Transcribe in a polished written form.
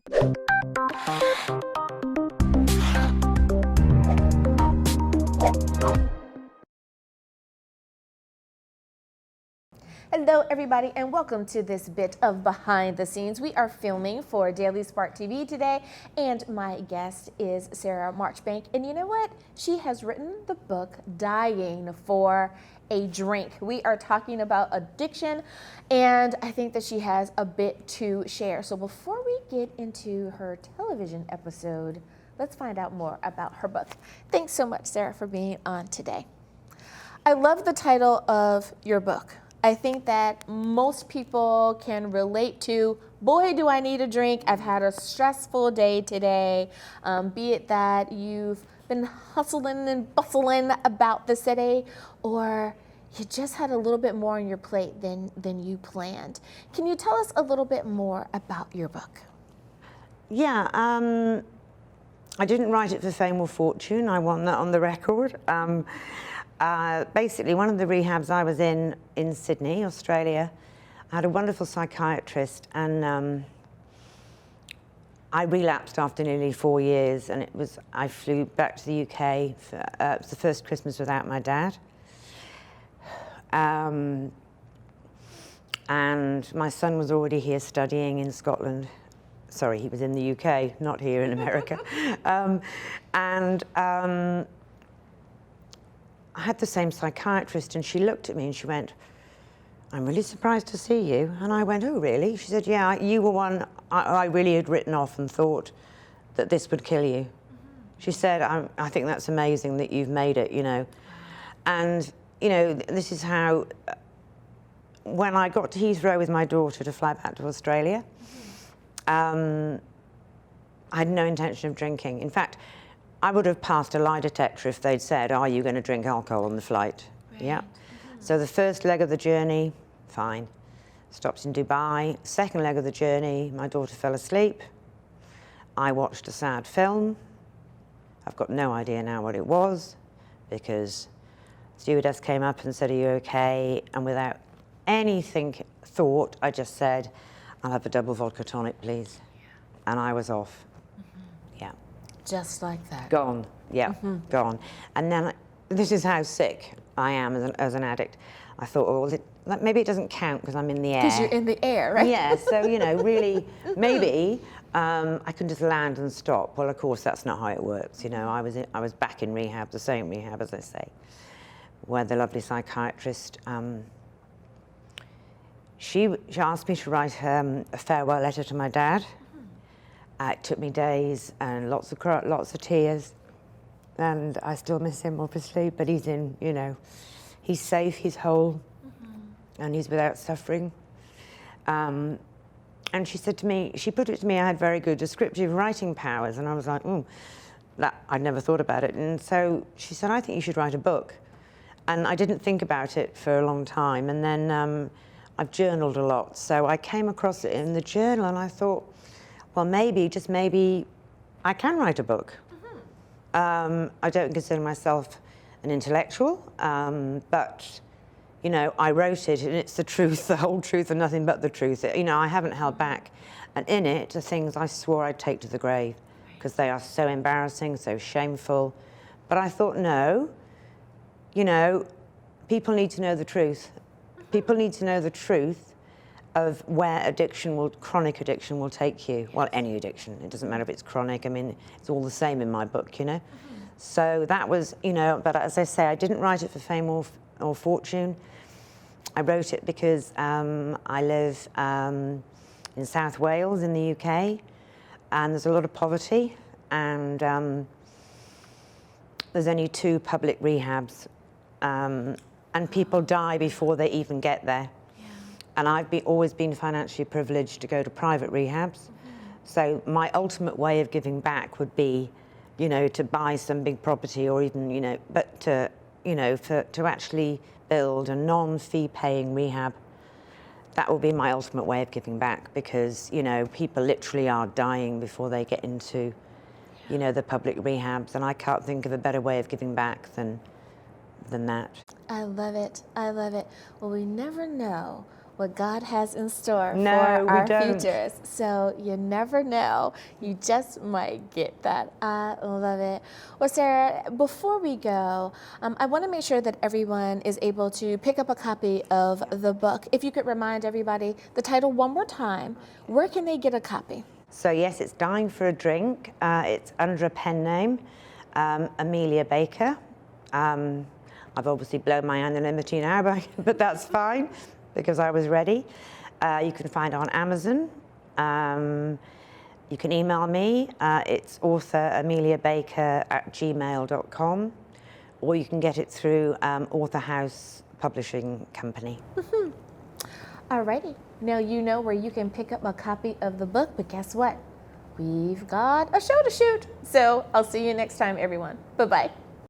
Hello everybody and welcome to this bit of behind the scenes. We are filming for Daily Spark TV today and my guest is Sarah Marchbank, and you know what? She has written the book Dying for a Drink. We are talking about addiction and I think that she has a bit to share. So before we get into her television episode, let's find out more about her book. Thanks so much, Sarah, for being on today. I love the title of your book. I think that most people can relate to, boy, do I need a drink. I've had a stressful day today. Be it that you've been hustling and bustling about the city, or you just had a little bit more on your plate than you planned. Can you tell us a little bit more about your book? Yeah, I didn't write it for fame or fortune. I want that on the record. Basically, one of the rehabs I was in Sydney, Australia, I had a wonderful psychiatrist, and I relapsed after nearly 4 years, and I flew back to the UK. It was the first Christmas without my dad. And my son was already here studying in Scotland. Sorry, he was in the UK, not here in America. I had the same psychiatrist, and she looked at me and she went, "I'm really surprised to see you." And I went, "Oh, really?" She said, "Yeah, you were one I really had written off and thought that this would kill you." She said, I think that's amazing that you've made it, you know. And, you know, this is how, when I got to Heathrow with my daughter to fly back to Australia, I had no intention of drinking. In fact, I would have passed a lie detector if they'd said, "Are you going to drink alcohol on the flight?" Right. Yeah. So the first leg of the journey, fine. Stopped in Dubai. Second leg of the journey, my daughter fell asleep. I watched a sad film. I've got no idea now what it was, because the stewardess came up and said, "Are you okay?" And without anything thought, I just said, "I'll have a double vodka tonic, please." Yeah. And I was off. Yeah. Just like that. Gone, yeah, gone. And then, this is how sick I am as an addict. I thought, oh, maybe it doesn't count because I'm in the air. Because you're in the air, right? Yeah, so, you know, really, maybe I can just land and stop. Well, of course, that's not how it works. You know, I was back in rehab, the same rehab, as I say, where the lovely psychiatrist, she asked me to write a farewell letter to my dad. It took me days and lots of tears, and I still miss him, obviously, but he's in, you know, he's safe, he's whole, and he's without suffering. And she said to me, she put it to me, I had very good descriptive writing powers, and I was like, I'd never thought about it. And so she said, "I think you should write a book." And I didn't think about it for a long time, and then I've journaled a lot, so I came across it in the journal, and I thought, well, maybe, just maybe, I can write a book. I don't consider myself an intellectual, but, you know, I wrote it, and it's the truth, the whole truth, and nothing but the truth. You know, I haven't held back. And in it are things I swore I'd take to the grave, because they are so embarrassing, so shameful. But I thought, no, you know, people need to know the truth. People need to know the truth of where chronic addiction will take you. Well, any addiction, it doesn't matter if it's chronic. I mean, it's all the same in my book, you know. So that was, you know, but as I say, I didn't write it for fame or fortune. I wrote it because I live in South Wales in the UK, and there's a lot of poverty, and there's only 2 public rehabs, and people die before they even get there. And I've always been financially privileged to go to private rehabs. So my ultimate way of giving back would be, you know, to buy some big property, or even, you know, but to, you know, to actually build a non-fee paying rehab. That will be my ultimate way of giving back, because, you know, people literally are dying before they get into, you know, the public rehabs, and I can't think of a better way of giving back than that. I love it. I love it. Well, we never know what God has in store No, for we our don't. futures. So you never know. You just might get that. I love it. Well, Sarah, before we go, I want to make sure that everyone is able to pick up a copy of the book. If you could remind everybody the title one more time, where can they get a copy? So yes, it's Dying for a Drink. It's under a pen name, Amelia Baker. I've obviously blown my anonymity now, but that's fine because I was ready. You can find it on Amazon. You can email me. It's author.ameliabaker@gmail.com, or you can get it through Author House Publishing Company. Alrighty. Now you know where you can pick up a copy of the book, but guess what? We've got a show to shoot. So I'll see you next time, everyone. Bye-bye.